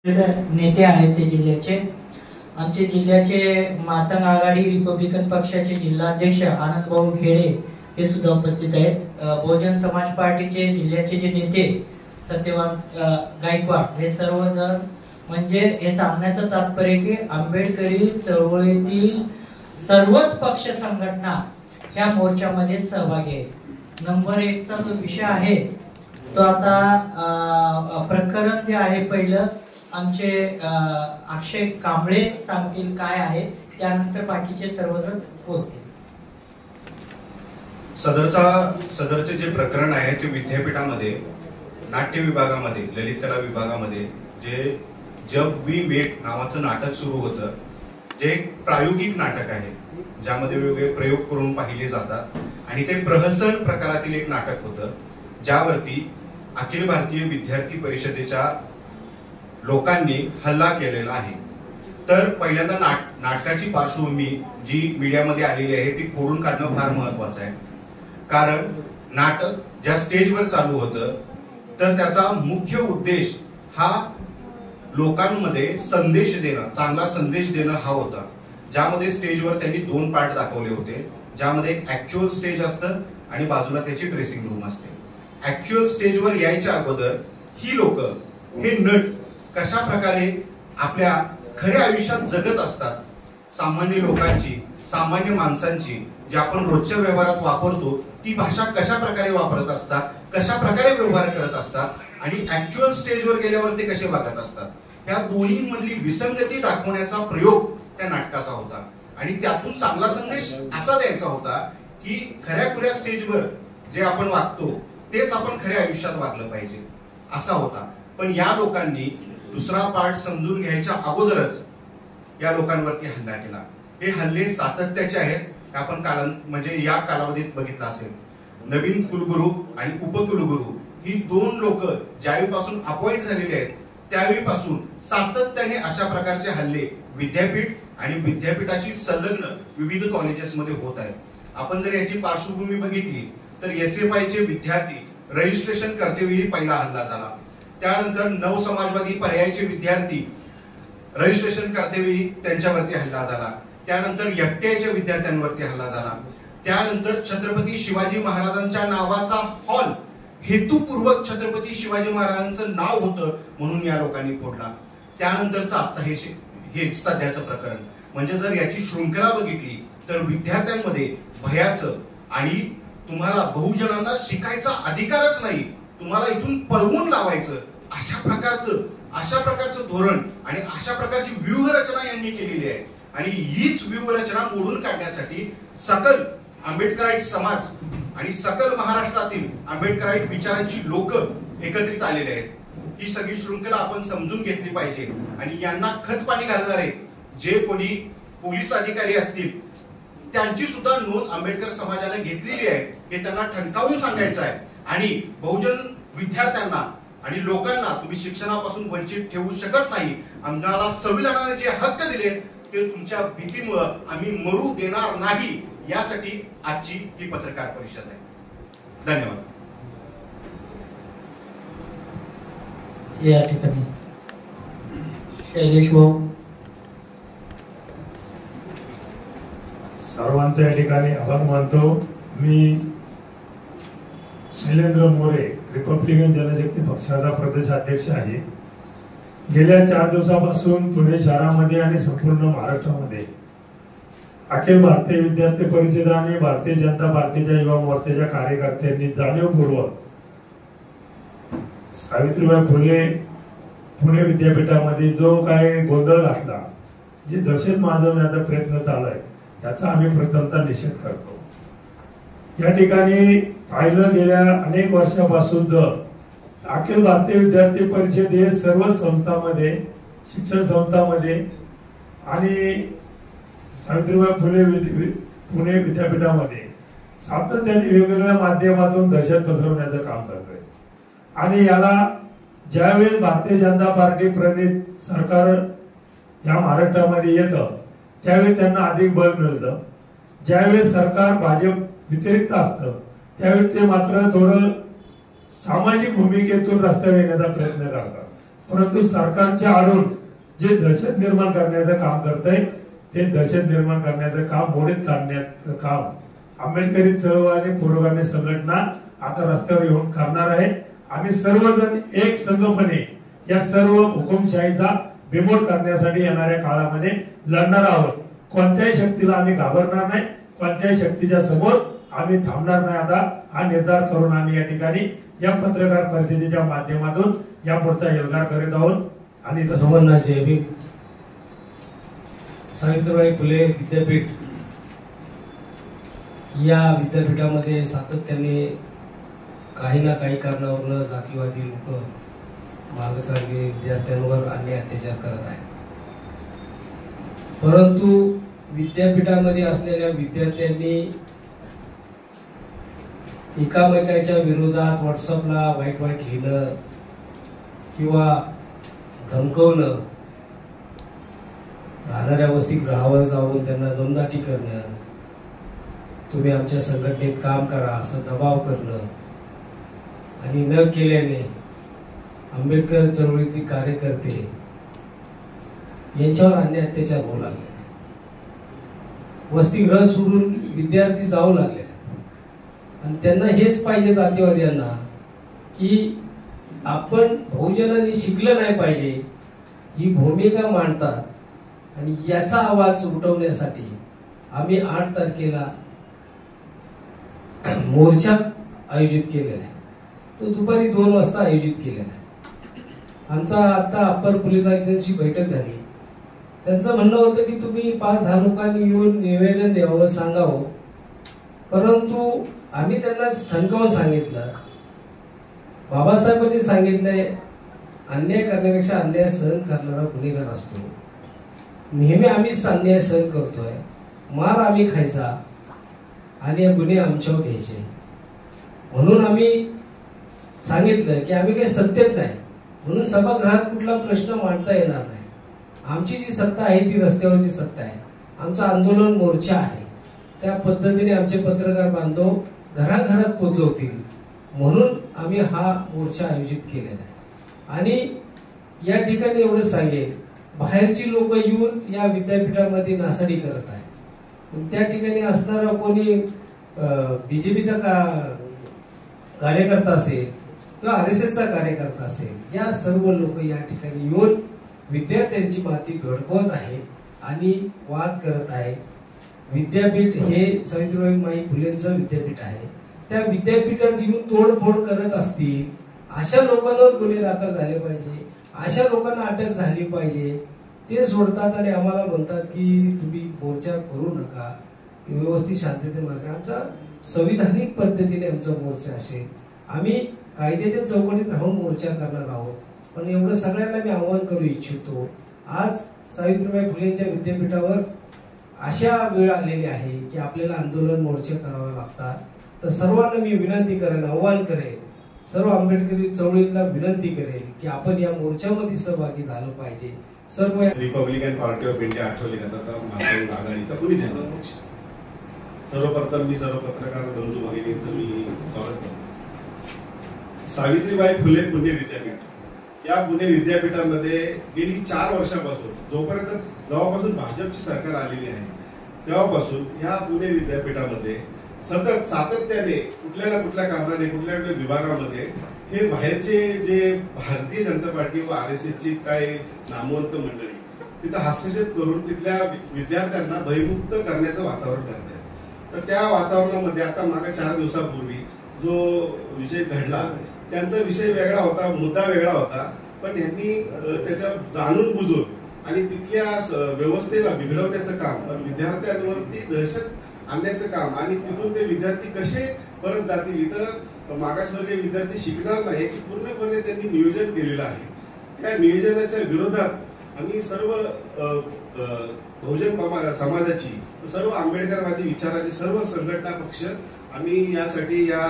नेते आहेत ते जिल्ह्याचे आमचे जिल्ह्याचे मातंग आघाडी रिपब्लिकन पक्षाचे जिल्हाध्यक्ष आनंदभाऊ घेडे हे सुद्धा उपस्थित आहेत। बहुजन समाज पार्टीचे जिल्ह्याचे जे नेते सत्यवान गायकवाड हे सर्वजण म्हणजे हे सांगण्याचं तात्पर्य की आंबेडकरी चळवळीतील सर्वच पक्ष संघटना ह्या मोर्चामध्ये सहभागी आहेत। नंबर 1 चा जो विषय आहे तो आता प्रकरण जे आहे पहिलं आमचे अक्षय कांबळे सांगतील काय आहे, त्यानंतर बाकीचे सर्वजण बोलतील। सदरचे जे प्रकरण आहे ते विद्यापीठामध्ये नाट्य विभागामध्ये ललित कला विभागामध्ये जे जब वी मेट नावाचं नाटक सुरू होतं, जे एक प्रायोगिक नाटक आहे ज्यामध्ये वेगवेगळे प्रयोग करून पाहिले जातात आणि ते प्रहसन प्रकारातील एक नाटक होतं ज्यावरती अखिल भारतीय विद्यार्थी परिषदेच्या लोकांनी हल्ला केलेला आहे। तर पहिल्यांदा नाटकाची पार्श्वभूमी जी मीडियामध्ये आलेली आहे ती खोडून काढणं फार महत्वाचं आहे, कारण नाटक ज्या स्टेजवर चालू होतं तर त्याचा मुख्य उद्देश हा लोकांमध्ये संदेश देणं, चांगला संदेश देणं हा होता। ज्यामध्ये स्टेजवर त्यांनी 2 पार्ट दाखवले होते, ज्यामध्ये एक ऍक्च्युअल स्टेज असतं आणि बाजूला त्याची ड्रेसिंग रूम असते। ऍक्च्युअल स्टेजवर यायच्या अगोदर ही लोक हे नट कशा प्रकारे आपल्या खऱ्या आयुष्यात जगत असतात, सामान्य लोकांची, सामान्य माणसांची जी आपण रोजच्या व्यवहारात वापरतो ती भाषा कशा प्रकारे वापरत असतात, कशा प्रकारे व्यवहार करत असतात आणि ऍक्च्युअल स्टेजवर गेल्यावर ते कसे वागत असतात, या दोन्हीमधली विसंगती दाखवण्याचा प्रयोग त्या नाटकाचा होता। आणि त्यातून चांगला संदेश असा द्यायचा होता की खऱ्या स्टेजवर जे आपण वागतो तेच आपण खऱ्या आयुष्यात वागलं पाहिजे असा होता। पण या लोकांनी दुसरा पार्ट समजून घ्यायच्या अगोदरच या लोकांवरती हल्ला केला। हे हल्ले सातत्याचे आहेत, आपण म्हणजे या कालावधीत बघितलं असेल। नवीन कुलगुरू आणि उपकुलगुरू ही 2 लोक ज्यावेळीपासून अपॉइंट झालेले आहेत त्यावेळीपासून सातत्याने अशा प्रकारचे हल्ले विद्यापीठ आणि विद्यापीठाशी संलग्न विविध कॉलेजेसमध्ये होत आहेत। आपण जर याची पार्श्वभूमी बघितली तर SFI चे विद्यार्थी रजिस्ट्रेशन करतेवेळी पहिला हल्ला झाला, त्यानंतर नव समाजवादी पर्यायचे विद्यार्थी रजिस्ट्रेशन करतेवेळी त्यांच्यावरती हल्ला झाला, त्यानंतर FTIच्या विद्यार्थ्यांवरती हल्ला झाला, त्यानंतर छत्रपती शिवाजी महाराजांच्या नावाचा हॉल हेतुपूर्वक छत्रपती शिवाजी महाराजांचं नाव होतं म्हणून या लोकांनी फोडला, त्यानंतरचं आता हे सध्याचं प्रकरण। म्हणजे जर याची शृंखला बघितली तर विद्यार्थ्यांमध्ये भयाचं आणि तुम्हाला बहुजनांना शिकायचा अधिकारच नाही, तुम्हाला इथून पळवून लावायचं अशा प्रकारचं धोरण आणि अशा प्रकारची व्यूहरचना यांनी केलेली आहे। आणि हीच व्यूहरचना मोडून काढण्यासाठी सकल आंबेडकराईट समाज आणि सकल महाराष्ट्रातील आंबेडकराईट विचारांची लोक एकत्रित आलेले आहेत। ही सगळी शृंखला आपण समजून घेतली पाहिजे आणि यांना खतपाणी घालणारे जे कोणी पोलीस अधिकारी असतील त्यांची सुद्धा नोंद आंबेडकर समाजाने घेतलेली आहे हे त्यांना ठणकावून सांगायचं आहे। आणि बहुजन विद्यार्थ्यांना आणि लोकांना तुम्ही शिक्षणापासून वंचित ठेवू शकत नाही। आम्हाला संविधानाने जे हक्क दिले ते तुमच्या भीतीमुळे आम्ही मरू देणार नाही, यासाठी आजची ही पत्रकार परिषद आहे। धन्यवाद। या ठिकाणी शैलेश भाऊ। सर्वांच्या या ठिकाणी आभार मानतो। मी शैलेंद्र मोरे रिपब्लिकन जनशक्ती पक्षाचा प्रदेश अध्यक्ष आहे। गेल्या 4 दिवसापासून पुणे शहरामध्ये आणि संपूर्ण महाराष्ट्रामध्ये अखिल भारतीय विद्यार्थी परिषद आणि भारतीय जनता पार्टीच्या युवा मोर्चाच्या कार्यकर्त्यांनी जाणीवपूर्वक सावित्रीबाई फुले पुणे विद्यापीठामध्ये जो काय गोंधळ घातला, जे दहशत माजवण्याचा प्रयत्न चालू आहे याचा आम्ही प्रथमतः निषेध करतो। या ठिकाणी पाहिलं गेल्या अनेक वर्षापासून जर अखिल भारतीय विद्यार्थी परिषद हे सर्व संस्थांमध्ये, शिक्षण संस्थांमध्ये आणि सावित्रीबाई फुले पुणे विद्यापीठामध्ये सातत्याने वेगवेगळ्या माध्यमातून दहशत पसरवण्याचं काम करतोय। आणि याला ज्यावेळेस भारतीय जनता पार्टी प्रणित सरकार या महाराष्ट्रामध्ये येतं त्यावेळी त्यांना अधिक बळ मिळतं, ज्यावेळेस सरकार भाजप व्यतिरिक्त असतं त्यावेळी ते मात्र थोडं सामाजिक भूमिकेतून रस्त्यावर येण्याचा प्रयत्न करतात। परंतु सरकारच्या आडून जे दहशत निर्माण करण्याचं काम करतंय ते दहशत निर्माण करण्याचं काम मोडीत काढण्याचं काम आंबेडकरी चळवळ आणि पुरोगामी संघटना आता रस्त्यावर येऊन करणार आहे. आम्ही सर्वजण एक संघपणे या सर्व हुकुमशाहीचा बिमोड करण्यासाठी येणाऱ्या काळामध्ये लढणार आहोत. कोणत्याही शक्तीला आम्ही घाबरणार नाही, कोणत्याही शक्तीच्या समोर आम्ही थांबणार नाही. आता हा निर्धार करून आम्ही या ठिकाणी या पत्रकार परिषदेच्या माध्यमातून यापुढचा एल्गार करीत आहोत. आणि सर्वांना जय भीम. सावित्रीबाई फुले विद्यापीठ या विद्यापीठामध्ये सातत्याने काही ना काही कारणावरून जातीवादी लोक मागासवर्गीय विद्यार्थ्यांवर अन्याय अत्याचार करत आहेत. परंतु विद्यापीठामध्ये असलेल्या विद्यार्थ्यांनी एकामेकाच्या विरोधात व्हॉट्सअपला वाईट वाईट लिहिणं किंवा धमकवणं, राहणाऱ्या वसतिगृहावर जाऊन त्यांना दमदाटी करणं, तुम्ही आमच्या संघटनेत काम करा असं दबाव करणं आणि न केल्याने आंबेडकर चळवळीतील कार्यकर्ते यांच्यावर अन्याय अत्याचार होऊ लागले. वसतिगृह सोडून विद्यार्थी जाऊ लागले आणि त्यांना हेच पाहिजे जातीवाद्यांना की आपण बहुजनांनी शिकलं नाही पाहिजे ही भूमिका मांडतात. आणि याचा आवाज उठवण्यासाठी आम्ही 8 तारखेला मोर्चा आयोजित केलेला आहे. तो दुपारी 2 वाजता आयोजित केलेला आहे. आमचा आता अप्पर पोलीस आयुक्तांची बैठक झाली. त्यांचं म्हणणं होतं की तुम्ही 5-10 लोकांनी येऊन निवेदन द्यावं, सांगावं. परंतु आम्ही त्यांना ठणकावून सांगितलं, बाबासाहेबांनी सांगितलंय अन्याय करण्यापेक्षा अन्याय सहन करणारा गुन्हेगार असतो. नेहमी आम्हीच अन्याय सहन करतोय, मार आम्ही खायचा आणि गुन्हे आमच्यावर घ्यायचे. म्हणून आम्ही सांगितलं की आम्ही काही सत्तेत नाही, म्हणून सभागृहात कुठला प्रश्न मांडता येणार नाही. आमची जी सत्ता आहे ती रस्त्यावरची सत्ता आहे. आमचा आंदोलन मोर्चा आहे. त्या पद्धतीने आमचे पत्रकार बांधव घराघरात पोहोचवतील म्हणून आम्ही हा मोर्चा आयोजित केलेला आहे. आणि या ठिकाणी एवढं सांगेल, बाहेरची लोक येऊन या विद्यापीठामध्ये नासाडी करत आहे. त्या ठिकाणी असणारा कोणी बीजेपीचा कार्यकर्ता असेल किंवा RSSचा कार्यकर्ता असेल, या सर्व लोक या ठिकाणी येऊन विद्यार्थ्यांची माती घडवत आहे आणि वाद करत आहे. विद्यापीठ हे सावित्रीबाई फुलेंचं विद्यापीठ आहे. त्या विद्यापीठात येऊन तोडफोड करत असतील अशा लोकांवर गुन्हे दाखल झाले पाहिजे, अशा लोकांना अटक झाली पाहिजे. ते सोडतात आणि आम्हाला म्हणतात की तुम्ही मोर्चा करू नका, व्यवस्थित शांततेने मार्ग. आमचा संविधानिक पद्धतीने आमचा मोर्चा असेल. आम्ही कायद्याच्या चौकटीत राहून मोर्चा करणार आहोत. पण एवढं सगळ्यांना मी आवाहन करू इच्छितो, आज सावित्रीबाई फुलेंच्या विद्यापीठावर अशा वेळ आलेली आहे की आपल्याला आंदोलन मोर्चे करावे लागतात. तर सर्वांना मी विनंती करेन, आवाहन करेन, सर्व आंबेडकरी चळवळीला विनंती करेल की आपण या मोर्चामध्ये सहभागी झालं पाहिजे. सर्व Republican party of India Athawale गटाचा महाराष्ट्र आघाडीचा पुणे जिल्हाध्यक्ष. सर्वप्रथम मी सर्व पत्रकार बंधू भगिनींचं मी स्वागत करतो. सावित्रीबाई फुले पुणे विद्यापीठ या पुणे विद्यापीठामध्ये गेली 4 वर्षापासून जेव्हापासून भाजपची सरकार आलेली आहे तेव्हापासून या पुणे विद्यापीठामध्ये सतत सातत्याने कुठल्या ना कुठल्या कारणाने कुठल्या विभागामध्ये हे बाहेरचे जे भारतीय जनता पार्टी व RSSची काय नामवंत मंडळी तिथं हस्तक्षेप करून तिथल्या विद्यार्थ्यांना भयमुक्त करण्याचं वातावरण करत आहे. तर त्या वातावरणामध्ये आता मागे 4 दिवसापूर्वी जो विषय घडला त्यांचा विषय वेगळा होता, मुद्दा वेगळा होता. पण यांनी त्याच्या जाणून बुजून आणि तिथल्या व्यवस्थेला बिघडवण्याचं काम, विद्यार्थ्यांवरती दहशत आणण्याचं काम आणि तिथून ते विद्यार्थी कसे परत जातील, इथं मागासवर्गीय विद्यार्थी शिकणार नाही याची पूर्णपणे त्यांनी नियोजन केलेलं आहे. त्या नियोजनाच्या विरोधात आम्ही सर्व बहुजन समाजाची, सर्व आंबेडकरवादी विचाराची सर्व संघटना पक्ष आम्ही यासाठी या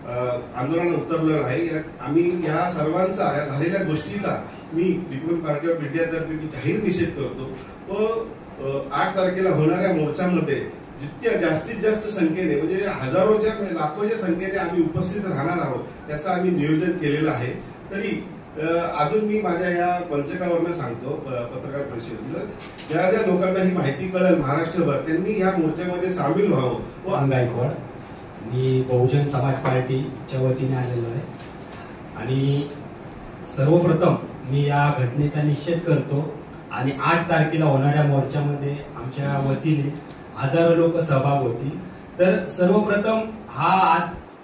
आंदोलनात उतरलेलो आहे. आम्ही या सर्वांचा, या झालेल्या गोष्टीचा मी रिपब्लिकन पार्टी ऑफ इंडियातर्फे जाहीर निषेध करतो. व 8 तारखेला होणाऱ्या मोर्चामध्ये जितक्या जास्तीत जास्त संख्येने म्हणजे हजारोच्या लाखोच्या संख्येने आम्ही उपस्थित राहणार आहोत त्याचं आम्ही नियोजन केलेलं आहे. तरी अजून मी माझ्या या मंचकावरनं सांगतो, पत्रकार परिषदेत ज्या ज्या लोकांना ही माहिती कळेल महाराष्ट्रभर, त्यांनी या मोर्चामध्ये सामील व्हावं. गायकवाड, मी बहुजन समाज पार्टीच्या वतीने आलेलो आहे आणि सर्वप्रथम मी या घटनेचा निषेध करतो आणि 8 तारखेला होणाऱ्या मोर्चामध्ये आमच्या वतीने हजारो लोक सहभाग होतील. तर सर्वप्रथम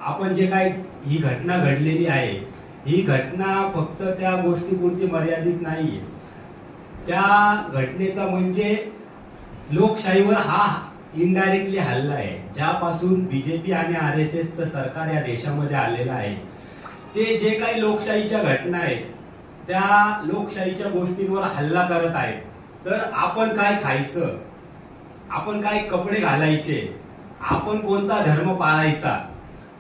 आपण जे काही ही घटना घडलेली आहे, ही घटना फक्त त्या गोष्टीपुरती मर्यादित नाहीये. त्या घटनेचा म्हणजे लोकशाहीवर हा इनडायरेक्टली हल्ला आहे. ज्यापासून बीजेपी आणि RSSचं सरकार या देशामध्ये आलेलं आहे, ते जे काही लोकशाहीच्या घटना आहेत त्या लोकशाहीच्या गोष्टींवर हल्ला करत आहेत. तर आपण काय खायचं, आपण काय कपडे घालायचे, आपण कोणता धर्म पाळायचा,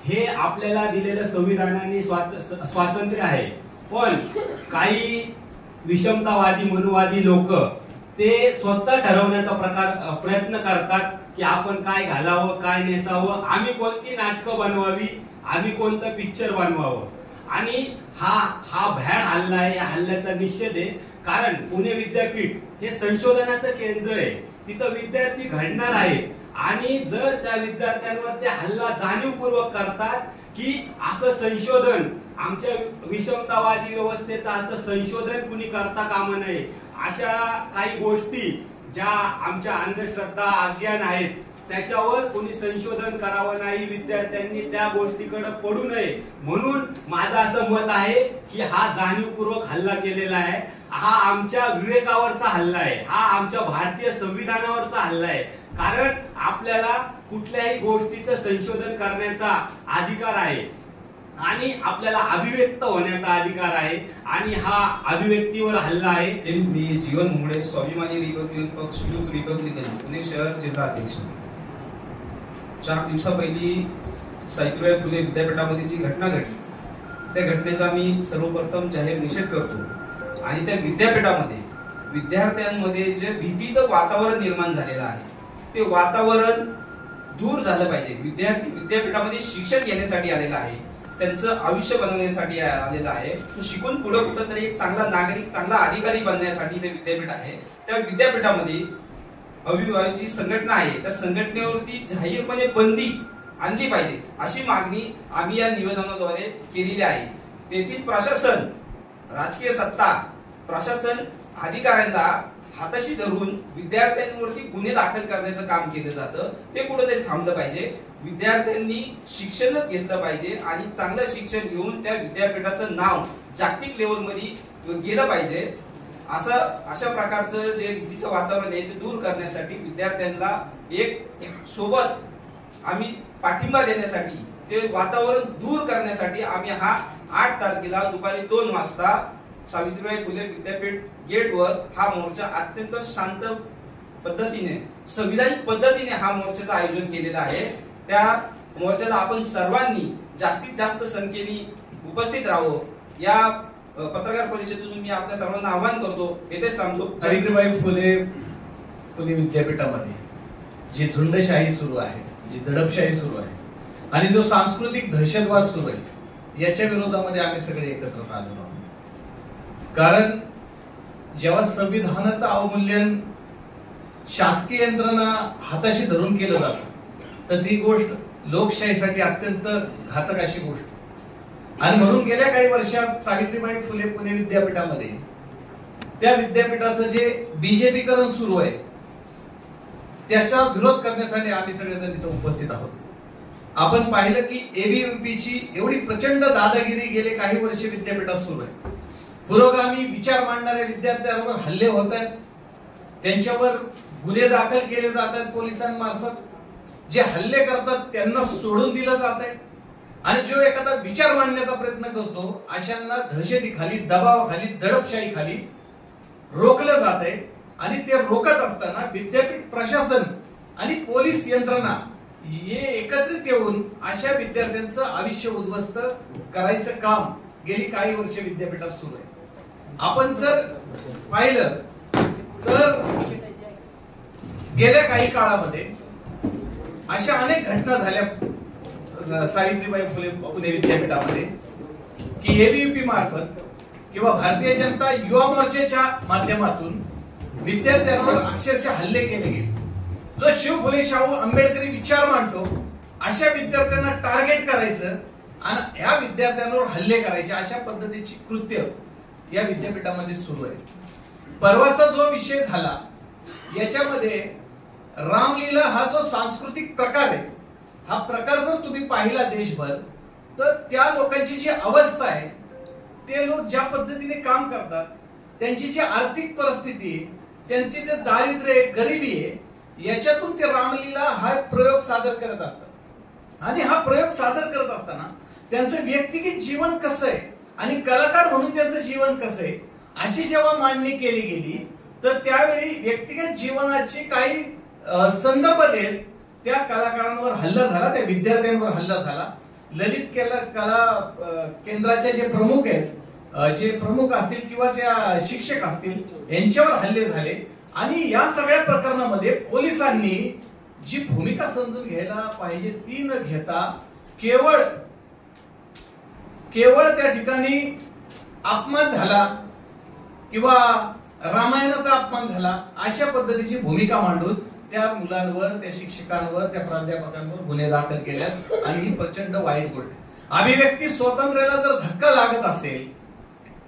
हे आपल्याला दिलेलं संविधानाने स्वातंत्र्य आहे. पण काही विषमतावादी मनुवादी लोक ते स्वतः ठरवण्याचा प्रयत्न करतात की आपण काय घालावं, काय नेसावं, आम्ही कोणती नाटकं बनवावी, आम्ही कोणतं पिक्चर बनवावं. आणि हा भ्याड हल्ला आहे. या हल्ल्याचा निषेध आहे. कारण पुणे विद्यापीठ हे संशोधनाचं केंद्र आहे. तिथं विद्यार्थी घडणार आहेत आणि जर त्या विद्यार्थ्यांवर ते हल्ला जाणीवपूर्वक करतात की असं संशोधन, आमच्या विषमतावादी व्यवस्थेचं असं संशोधन कुणी करता कामा नये, अशा काही गोष्टी ज्या आमच्या अंधश्रद्धा अज्ञान आहेत त्याच्यावर कोणी संशोधन करावं नाही, विद्यार्थ्यांनी त्या गोष्टीकडे पडू नये. म्हणून माझं असं मत आहे की हा जाणीवपूर्वक हल्ला केलेला आहे. हा आमच्या विवेकावरचा हल्ला आहे, हा आमच्या भारतीय संविधानावरचा हल्ला आहे. कारण आपल्याला कुठल्याही गोष्टीचं संशोधन करण्याचा अधिकार आहे आणि आपल्याला अभिव्यक्त होण्याचा अधिकार आहे आणि हा अभिव्यक्तीवर हल्ला आहे. मी जीवन मुळे, स्वाभिमानी रिपब्लिकन पक्ष, युथ रिपब्लिकन, पुणे शहर जिल्हा अध्यक्ष. 4 दिवसापैकी सावित्रीबाई फुले विद्यापीठामध्ये जी घटना घडली त्या घटनेचा मी सर्वप्रथम जाहीर निषेध करतो. आणि त्या विद्यापीठामध्ये विद्यार्थ्यांमध्ये जे भीतीचं वातावरण निर्माण झालेलं आहे ते वातावरण दूर झालं पाहिजे. विद्यार्थी विद्यापीठामध्ये शिक्षण घेण्यासाठी आलेला आहे, त्यांचं आयुष्य बनवण्यासाठी आलेला आहे. तो शिकून पुढे कुठेतरी एक चांगला नागरिक, चांगला अधिकारी बनण्यासाठी ते विद्यापीठ आहे. त्या विद्यापीठामध्ये अविभावाची संघटना आहे, त्या संघटनेवरती जाहीरपणे बंदी आणली पाहिजे अशी मागणी आम्ही या निवेदनाद्वारे केलेली आहे. तेथील प्रशासन, राजकीय सत्ता, प्रशासन अधिकाऱ्यांना हाताशी धरून विद्यार्थ्यांवरती गुन्हे दाखल करण्याचं काम केलं जातं, ते कुठेतरी थांबलं पाहिजे. विद्यार्थ्यांनी शिक्षणच घेतलं पाहिजे आणि चांगलं शिक्षण घेऊन त्या विद्यापीठाचं नाव जागतिक लेवलमध्ये गेलं पाहिजे. अशा प्रकारचं जे भीतीचं वातावरण आहे ते दूर करण्यासाठी विद्यार्थ्यांना एक सोबत आम्ही पाठिंबा देण्यासाठी, ते वातावरण दूर करण्यासाठी आम्ही हा 8 तारखेला दुपारी 2 वाजता सावित्रीबाई फुले विद्यापीठ गेटवर हा मोर्चा अत्यंत शांत पद्धतीने, संविधानिक पद्धतीने हा मोर्चाचं आयोजन केलेलं आहे. त्या मोर्चाला आपण सर्वांनी जास्तीत जास्त संख्येने उपस्थित राहावं. या पत्रकार परिषदेतून मी आपल्या सर्वांना आवाहन करतो. येथेच थांबतो. सावित्रीबाई फुले पुणे विद्यापीठामध्ये जी झुंडशाही सुरू आहे, जी दडपशाही सुरू आहे आणि जो सांस्कृतिक दहशतवाद सुरू आहे, याच्या विरोधामध्ये आम्ही सगळे एकत्र आलो आहोत. कारण जेव्हा संविधानाचं अवमूल्यन शासकीय यंत्रणा हाताशी धरून केलं जातं तर ती गोष्ट लोकशाहीसाठी अत्यंत घातक अशी गोष्ट. आणि म्हणून गेल्या काही वर्षात सावित्रीबाई फुले पुणे विद्यापीठामध्ये त्या विद्यापीठाचं जे बीजेपीकरण सुरू आहे त्याचा विरोध करण्यासाठी आम्ही सगळेजण इथं उपस्थित आहोत. आपण पाहिलं की एबीव्हीपीची एवढी प्रचंड दादागिरी गेले काही वर्ष विद्यापीठात सुरू आहे. पुरोगामी विचार मांडणाऱ्या विद्यार्थ्यांवर हल्ले होत आहेत, त्यांच्यावर गुन्हे दाखल केले जात आहेत पोलिसांमार्फत. जे हल्ले करतात त्यांना सोडून दिलं जात आहे आणि जो एखादा विचार मांडण्याचा प्रयत्न करतो अशांना दहशतीखाली, दबावाखाली, दडपशाहीखाली रोखलं जात आहे. आणि ते रोखत असताना विद्यापीठ प्रशासन आणि पोलीस यंत्रणा हे एकत्रित येऊन अशा विद्यार्थ्यांचं आयुष्य उद्ध्वस्त करायचं काम गेली काही वर्ष विद्यापीठात सुरू आहे. आपण जर पाहिलं तर गेल्या काही काळामध्ये अशा अनेक घटना झाल्या सावित्रीबाई फुले पुणे विद्यापीठामध्ये की एबीव्हीपी मार्फत किंवा भारतीय जनता युवा मोर्चाच्या माध्यमातून विद्यार्थ्यांवर अक्षरशः हल्ले केले गेले. जो शिव फुले शाहू आंबेडकरी विचार मांडतो अशा विद्यार्थ्यांना टार्गेट करायचं आणि या विद्यार्थ्यांवर हल्ले करायचे, अशा पद्धतीची कृत्य या विद्यापीठामध्ये सुरू आहे. परवाचा जो विषय झाला याच्यामध्ये रामलीला हा जो सांस्कृतिक प्रकार आहे, हा प्रकार जर तुम्ही पाहिला देशभर, तर त्या लोकांची जी अवस्था आहे, ते लोक ज्या पद्धतीने काम करतात, त्यांची जी आर्थिक परिस्थिती आहे, त्यांची जे दारिद्र्य गरिबी आहे, याच्यातून ते रामलीला हा प्रयोग सादर करत असतात. आणि हा प्रयोग सादर करत असताना त्यांचं व्यक्तिगत जीवन कसं आहे आणि कलाकार म्हणून त्यांचं जीवन कसं आहे अशी जेव्हा मांडणी केली गेली, तर त्यावेळी व्यक्तिगत जीवनाची काही संदर्भ देत त्या कलाकारांवर हल्ला झाला, त्या विद्यार्थ्यांवर हल्ला झाला. ललित कला केंद्राचे जे प्रमुख आहेत, जे प्रमुख असतील किंवा त्या शिक्षक असतील, यांच्यावर हल्ले झाले. आणि या सगळ्या प्रकरणामध्ये पोलिसांनी जी भूमिका समजून घ्यायला पाहिजे ती न घेता केवळ त्या ठिकाणी अपमान झाला किंवा रामायणाचा अपमान झाला अशा पद्धतीची भूमिका मांडून त्या मुलांवर, त्या शिक्षकांवर, त्या प्राध्यापकांवर गुन्हे दाखल केल्यात. आणि ही प्रचंड वाईट गोष्ट. अभिव्यक्ती स्वातंत्र्याला जर धक्का लागत असेल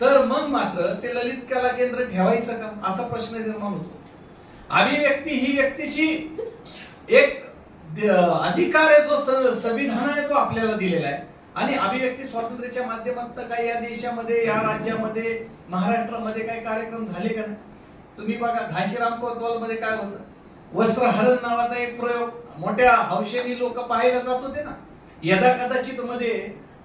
तर मग मात्र ते ललित कला केंद्र ठेवायचं का, असा प्रश्न निर्माण होतो. अभिव्यक्ती ही व्यक्तीची एक अधिकार आहे, जो संविधानाने तो आपल्याला दिलेला आहे. आणि अभिव्यक्ती स्वातंत्र्याच्या माध्यमातून काही या देशामध्ये, या राज्यामध्ये, महाराष्ट्रामध्ये काही कार्यक्रम झाले का नाही? तुम्ही बघा, घाशीराम कोतवाल मध्ये काय होतं, वस्त्रहरण नावाचा एक प्रयोग मोठ्या हौशेने लोक पाहायला जात होते ना. यदा कदाचित मध्ये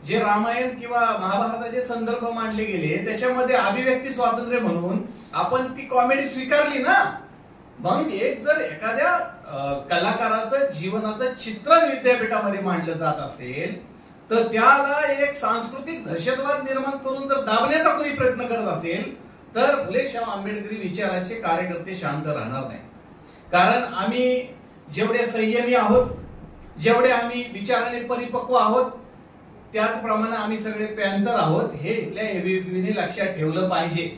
जे रामायण किंवा महाभारताचे संदर्भ मांडले गेले त्याच्यामध्ये अभिव्यक्ती स्वातंत्र्य म्हणून आपण ती कॉमेडी स्वीकारली ना. मग एक जर एखाद्या कलाकाराचं जीवनाचं चित्रण विद्यापीठामध्ये मांडलं जात असेल तर त्याला एक सांस्कृतिक दहशतवाद निर्माण करून जर दाबण्याचा कोणी प्रयत्न करत असेल तर फुले शाहू आंबेडकरी विचाराचे कार्यकर्ते शांत राहणार नाही. कारण आम्ही जेवढे संयमी आहोत, जेवढे आम्ही विचाराने परिपक्व आहोत, त्याचप्रमाणे आम्ही सगळे पॅंथर आहोत, हे इथल्या एबीव्हीपीने लक्षात ठेवलं पाहिजे.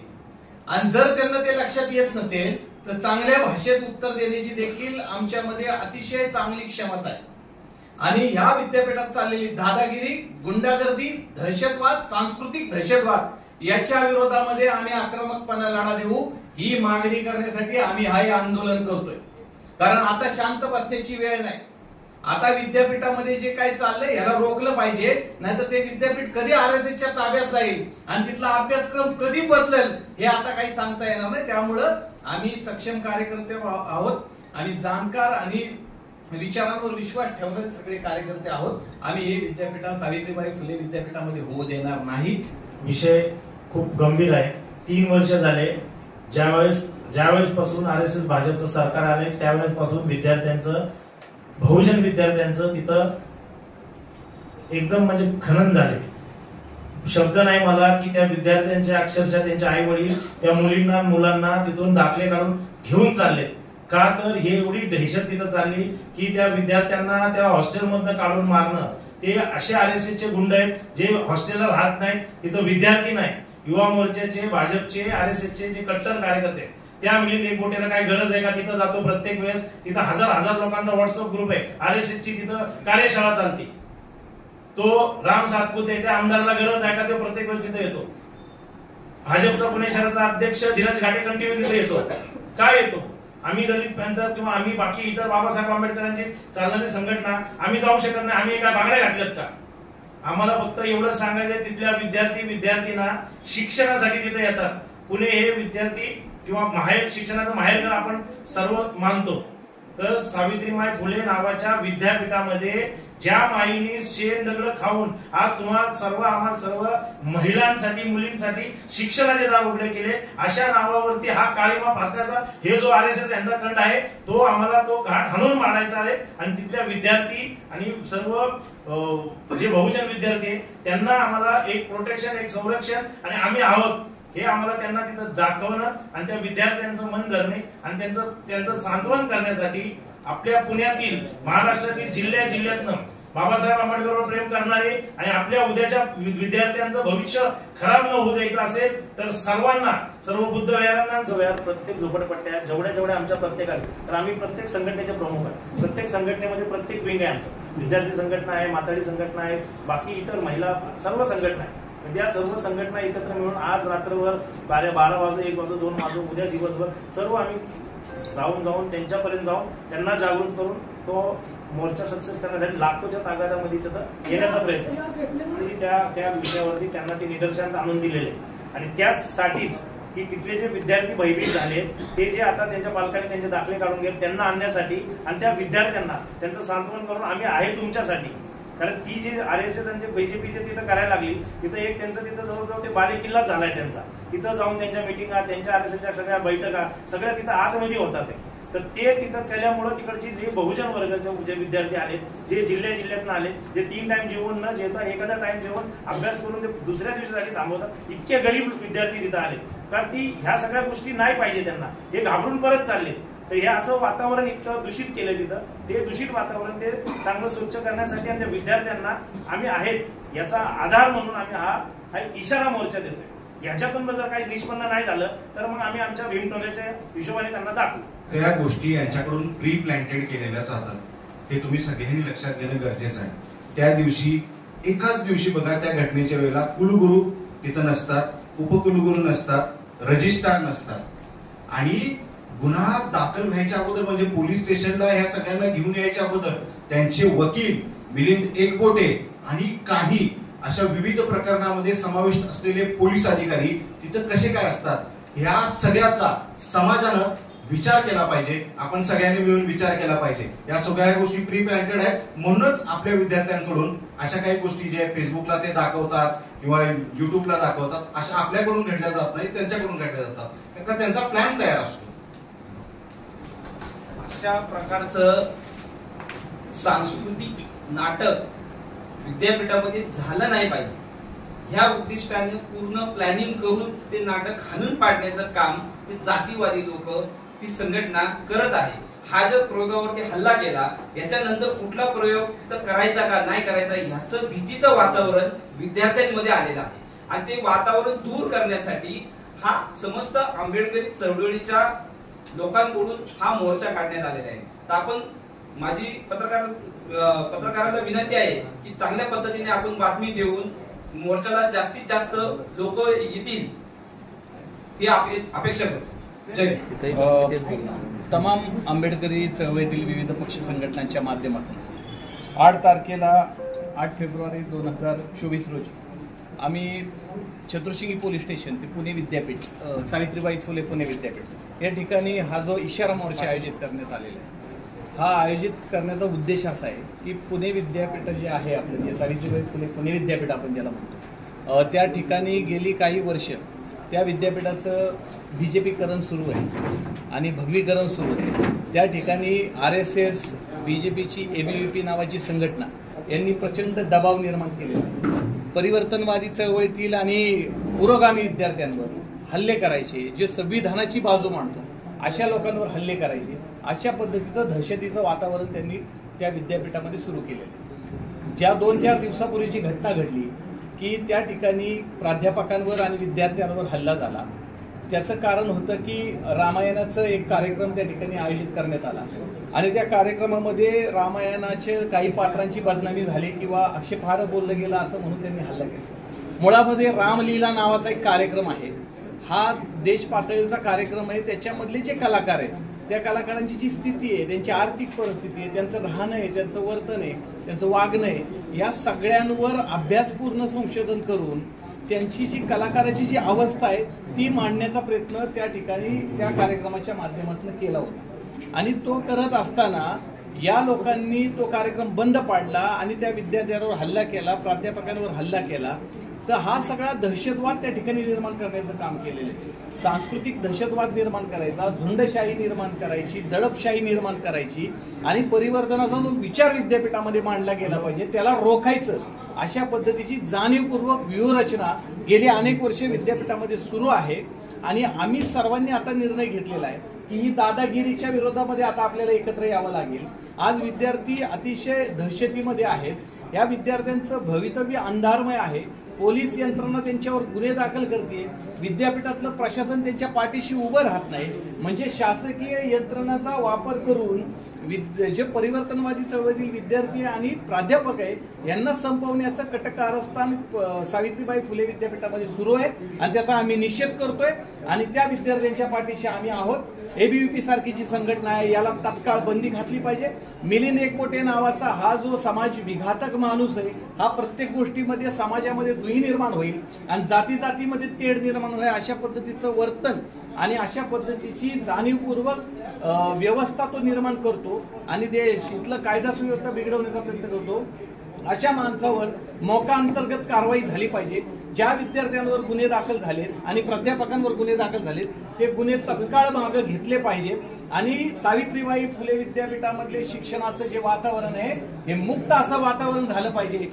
आणि जर त्यांना ते लक्षात येत नसेल तर चांगल्या भाषेत उत्तर देण्याची देखील आमच्यामध्ये अतिशय चांगली क्षमता आहे. आणि ह्या विद्यापीठात चाललेली दादागिरी, गुंडागर्दी, दहशतवाद, सांस्कृतिक दहशतवाद याच्या विरोधामध्ये आम्ही आक्रमकपणा लढा देऊ, ही मागणी करण्यासाठी आम्ही हे आंदोलन करतोय. कारण आता शांत बसण्याची वेळ नाही. आता विद्यापीठामध्ये जे काही चाललंय याला रोखलं पाहिजे, नाहीतर ते विद्यापीठ कधी आरएसएसच्या ताब्यात जाईल आणि तिथला अभ्यासक्रम कधी बदलेल हे आता काही सांगता येणार नाही. त्यामुळं आम्ही सक्षम कार्यकर्ते आहोत आणि जाणकार आणि विचारांवर विश्वास ठेवणारे सगळे कार्यकर्ते आहोत. आम्ही हे विद्यापीठात सावित्रीबाई फुले विद्यापीठामध्ये होऊ देणार नाही. विषय खूप गंभीर आहे. 3 वर्ष झाले ज्यावेळेस पासून आरएसएस भाजपचं सरकार आले त्यावेळेस पासून विद्यार्थ्यांचं, बहुजन विद्यार्थ्यांचं तिथं एकदम म्हणजे खनन झाले. शब्द नाही मला की त्या विद्यार्थ्यांच्या अक्षरशः त्यांचे आई वडील त्या मुलांना तिथून दाखले काढून घेऊन चालले. का तर हे एवढी दहशत तिथं चालली की त्या विद्यार्थ्यांना त्या हॉस्टेलमधनं काढून मारणं. ते असे आरएसएसचे गुंड आहेत जे हॉस्टेलला राहत नाहीत, तिथं विद्यार्थी नाही. युवा मोर्चाचे, भाजपचे, आरएसएसचे जे कट्टर कार्यकर्ते, त्या मिलिंद एकबोटेला काय गरज आहे का? तिथं जातो प्रत्येक वेळेस, तिथं हजार लोकांचा व्हॉट्सअप ग्रुप आहे, आरएसएसची तिथं कार्यशाळा चालते. तो राम सातपुते त्या आमदाराला गरज आहे का? तो प्रत्येक वेळेस तिथे येतो. भाजपचा पुणे शहराचा अध्यक्ष धीरज घाटे कंटिन्यू तिथे येतो. काय येतो? आम्ही दलित पॅंथर किंवा आम्ही बाकी इतर बाबासाहेब आंबेडकरांची चालणारी संघटना आम्ही जाऊ शकत नाही? आम्ही काय बांगड्या घातल्यात का? आम्हाला फक्त एवढं सांगायचं, तिथल्या विद्यार्थींना शिक्षणासाठी तिथे येतात. पुणे हे विद्यार्थी किंवा शिक्षणाचं माहेरघर आपण सर्व मानतो. तर सावित्रीबाई फुले नावाच्या विद्यापीठामध्ये ज्या माईनी शेण दगड खाऊन आज तुम्हाला आम्हाला सर्व महिलांसाठी, मुलींसाठी शिक्षणाचे दार उघडे केले, अशा नावावरती हा काळीमा फासण्याचा हे जो आरएसएस यांचा कंड आहे तो आम्हाला तो घाट हाणून मारायचा आहे. आणि तिथल्या विद्यार्थी आणि सर्व जे बहुजन विद्यार्थी त्यांना आम्हाला एक प्रोटेक्शन, एक संरक्षण आणि आम्ही आहोत हे आम्हाला त्यांना तिथं दाखवणं आणि त्या विद्यार्थ्यांचं मन धरणे आणि त्यांचं सांत्वन करण्यासाठी आपल्या पुण्यातील, महाराष्ट्रातील जिल्ह्यातनं बाबासाहेब आंबेडकरवर प्रेम करणारे आणि आपल्या उद्याच्या विद्यार्थ्यांचं भविष्य खराब न होऊ द्यायचं असेल तर सर्वांना, सर्व बुद्ध विहारांना, प्रत्येक झोपडपट्ट्या जेवढ्या आमच्या प्रत्येकाला, तर आम्ही प्रत्येक संघटनेचे प्रमुख आहे. प्रत्येक संघटनेमध्ये प्रत्येक विंग आहे आमचं. विद्यार्थी संघटना आहे, माताडी संघटना आहे, बाकी इतर महिला सर्व संघटना आहे. त्या सर्व संघटना एकत्र मिळून आज रात्रभर 12 वाजून 1 वाजून 2 वाजून उद्या दिवसभर सर्व आम्ही जाऊन त्यांच्यापर्यंत जाऊन त्यांना जागृत करून तो मोर्चा सक्सेस करण्यासाठी लाखोच्या तागादामध्ये तिथं येण्याचा प्रयत्न त्या विषयावरती त्यांना ते निदर्शनात आणून दिलेले. आणि त्यासाठीच की तिथले जे विद्यार्थी भयभीत झाले ते जे आता त्यांच्या पालकांनी त्यांचे दाखले काढून घेत त्यांना आणण्यासाठी आणि त्या विद्यार्थ्यांना त्यांचं सांत्वन करून आम्ही आहे तुमच्यासाठी. कारण ती जी RSS आणि BJP तिथं करायला लागली तिथं एक त्यांचं तिथं जवळजवळ ते बालेकिल्ला झालाय त्यांचा. तिथं जाऊन त्यांच्या मिटिंगा, त्यांच्या RSSच्या सगळ्या बैठका सगळ्या तिथं आतमध्ये होतात. तर ते तिथं केल्यामुळं तिकडची जे बहुजन वर्गाचे जे विद्यार्थी आले, जे जिल्ह्यातून आले, जे 3 टाइम जेवण न जेवता एखादा टाइम जेवण अभ्यास करून ते दुसऱ्या दिवसासाठी थांबवतात, इतके गरीब विद्यार्थी तिथं आले. कारण ती ह्या सगळ्या गोष्टी नाही पाहिजे त्यांना, हे घाबरून परत चालले. तर हे असं वातावरण इतकं दूषित केलं तिथं, ते दूषित वातावरण ते चांगलं स्वच्छ करण्यासाठी आणि त्या विद्यार्थ्यांना आम्ही आहेत याचा आधार म्हणून आम्ही हा एक इशारा मोर्चा देतोय. याच्यातून जर काही निष्पन्न नाही झालं तर मग आम्ही आमच्या भीमटोल्याच्या हिशोबाने त्यांना दाखवू. त्या गोष्टी यांच्याकडून प्री प्लॅन्टेड केलेल्या जातात, हे तुम्ही सगळ्यांनी लक्षात घेणं गरजेचं आहे. त्या दिवशी एकाच दिवशी बघा त्या घटनेच्या वेळेला कुलगुरू तिथं नसतात, उपकुलगुरू नसतात, रजिस्ट्रार नसतात आणि गुन्हा दाखल व्हायच्या अगोदर म्हणजे पोलीस स्टेशनला ह्या सगळ्यांना घेऊन यायच्या अगोदर त्यांचे वकील मिलिंद एकबोटे आणि काही अशा विविध प्रकरणामध्ये समाविष्ट असलेले पोलीस अधिकारी तिथं कसे काय असतात, ह्या सगळ्याचा समाजानं विचार केला पाहिजे. आपण सगळ्यांनी मिळून विचार केला पाहिजे. या सगळ्या गोष्टी प्री प्लॅन्टेड आहेत. म्हणूनच आपल्या विद्यार्थ्यांकडून अशा काही गोष्टी ज्या फेसबुकला ते दाखवतात किंवा युट्यूबला दाखवतात, अशा आपल्याकडून घडल्या जात नाही, त्यांच्याकडून घडल्या जातात. कारण त्यांचा प्लॅन तयार असतो. अशा प्रकारचं सांस्कृतिक नाटक विद्यापीठामध्ये झालं नाही पाहिजे ह्या उद्दिष्टाने पूर्ण प्लॅनिंग करून ते नाटक हाणून पाडण्याचं काम ते जातीवादी लोक, ती संघटना करत आहे. हा जर प्रयोगावरती हल्ला केला याच्यानंतर कुठला प्रयोग तर करायचा का नाही करायचा ह्याचं भीतीचं वातावरण विद्यार्थ्यांमध्ये आलेलं आहे. आणि ते वातावरण दूर करण्यासाठी हा समस्त आंबेडकरी चळवळीच्या लोकांकडून हा मोर्चा काढण्यात आलेला आहे. तर आपण माझी पत्रकारांना विनंती आहे की चांगल्या पद्धतीने आपण बातमी देऊन मोर्चाला जास्तीत जास्त लोक येतील ही अपेक्षा करतो. तमाम आंबेडकरी चळवळीतील विविध पक्ष संघटनांच्या माध्यमातून 8 फेब्रुवारी 2024 रोजी आम्ही चतुर्शिंगी पोलीस स्टेशन ते पुणे विद्यापीठ, सावित्रीबाई फुले पुणे विद्यापीठ या ठिकाणी हा जो इशारा मोर्चा आयोजित करण्यात आलेला आहे, हा आयोजित करण्याचा उद्देश असा आहे की पुणे विद्यापीठ जे आहे आपलं, जे सावित्रीबाई फुले पुणे विद्यापीठ आपण ज्याला म्हणतो, त्या ठिकाणी गेली काही वर्ष त्या विद्यापीठाचं BJPकरण सुरू आहे आणि भगवीकरण सुरू आहे. त्या ठिकाणी RSS, BJPची ABVP नावाची संघटना यांनी प्रचंड दबाव निर्माण केलेला आहे. परिवर्तनवादी चळवळीतील आणि पुरोगामी विद्यार्थ्यांवर हल्ले करायचे, जे संविधानाची बाजू मांडतो अशा लोकांवर हल्ले करायचे, अशा पद्धतीचं दहशतीचं वातावरण त्यांनी त्या विद्यापीठामध्ये सुरू केलेलं. ज्या 2-4 दिवसापूर्वीची घटना घडली की त्या ठिकाणी प्राध्यापकांवर आणि विद्यार्थ्यांवर हल्ला झाला, त्याचं कारण होतं की रामायणाचं एक कार्यक्रम त्या ठिकाणी आयोजित करण्यात आला आणि त्या कार्यक्रमामध्ये रामायणाचे काही पात्रांची बदनामी झाली किंवा आक्षेपार्ह बोललं गेलं असं म्हणून त्यांनी हल्ला केला. मुळामध्ये रामलीला नावाचा एक कार्यक्रम आहे, हा देश पातळीचा कार्यक्रम आहे. त्याच्यामधले जे कलाकार आहेत त्या कलाकारांची जी स्थिती आहे, त्यांची आर्थिक परिस्थिती आहे, त्यांचं राहणं आहे, त्यांचं वर्तन आहे, त्यांचं वागणं आहे, या सगळ्यांवर अभ्यासपूर्ण संशोधन करून त्यांची जी कलाकाराची जी अवस्था आहे ती मांडण्याचा प्रयत्न त्या ठिकाणी त्या कार्यक्रमाच्या माध्यमातून केला होता. आणि तो करत असताना या लोकांनी तो कार्यक्रम बंद पाडला आणि त्या विद्यार्थ्यांवर हल्ला केला, प्राध्यापकांवर हल्ला केला. तर हा सगळा दहशतवाद त्या ठिकाणी निर्माण करण्याचं काम केलेलं आहे. सांस्कृतिक दहशतवाद निर्माण करायचा, झुंडशाही निर्माण करायची, दडपशाही निर्माण करायची आणि परिवर्तनाचा जो विचार विद्यापीठामध्ये मांडला गेला पाहिजे त्याला रोखायचं, अशा पद्धतीची जाणीवपूर्वक व्यूहरचना गेली अनेक वर्षे विद्यापीठामध्ये सुरू आहे. आणि आम्ही सर्वांनी आता निर्णय घेतलेला आहे की ही दादागिरीच्या विरोधामध्ये आता आपल्याला एकत्र यावं लागेल आज विद्यार्थी अतिशय दहशतीमध्ये आहेत। या विद्यार्थ्यांचं भवितव्य अंधारमय आहे। पोलीस यंत्रणा त्यांच्यावर गुन्हे दाखल करते, विद्यापीठातलं प्रशासन त्यांच्या पाठीशी उभं राहत नाही। म्हणजे शासकीय यंत्रणाचा वापर करून जे परिवर्तनवादी चळवळीतील विद्यार्थी आणि प्राध्यापक आहे यांना संपवण्याचं कटक कारस्थान सावित्रीबाई फुले विद्यापीठामध्ये सुरू आहे आणि त्याचा आम्ही निषेध करतोय आणि त्या विद्यार्थ्यांच्या पाठीशी आम्ही आहोत। एबीव्हीपी सारखीची संघटना आहे, याला तात्काळ बंदी घातली पाहिजे। मिलिंद एकबोटे नावाचा हा जो समाज विघातक माणूस आहे, हा प्रत्येक गोष्टीमध्ये समाजामध्ये दुही निर्माण होईल आणि जाती जातीमध्ये तेढ निर्माण होईल अशा पद्धतीचं वर्तन आणि अशा पद्धतीची जाणीवपूर्वक व्यवस्था तो निर्माण करतो आणि इथलं कायदा सुव्यवस्था बिघडवण्याचा प्रयत्न करतो। अशा माणसावर मोका अंतर्गत कारवाई झाली पाहिजे। ज्या विद्यार्थ्यांवर गुन्हे दाखल झालेत आणि प्राध्यापकांवर गुन्हे दाखल झालेत ते गुन्हे तत्काळ मागे घेतले पाहिजेत आणि सावित्रीबाई फुले विद्यापीठामधले शिक्षणाचं जे वातावरण आहे हे मुक्त असं वातावरण झालं पाहिजे।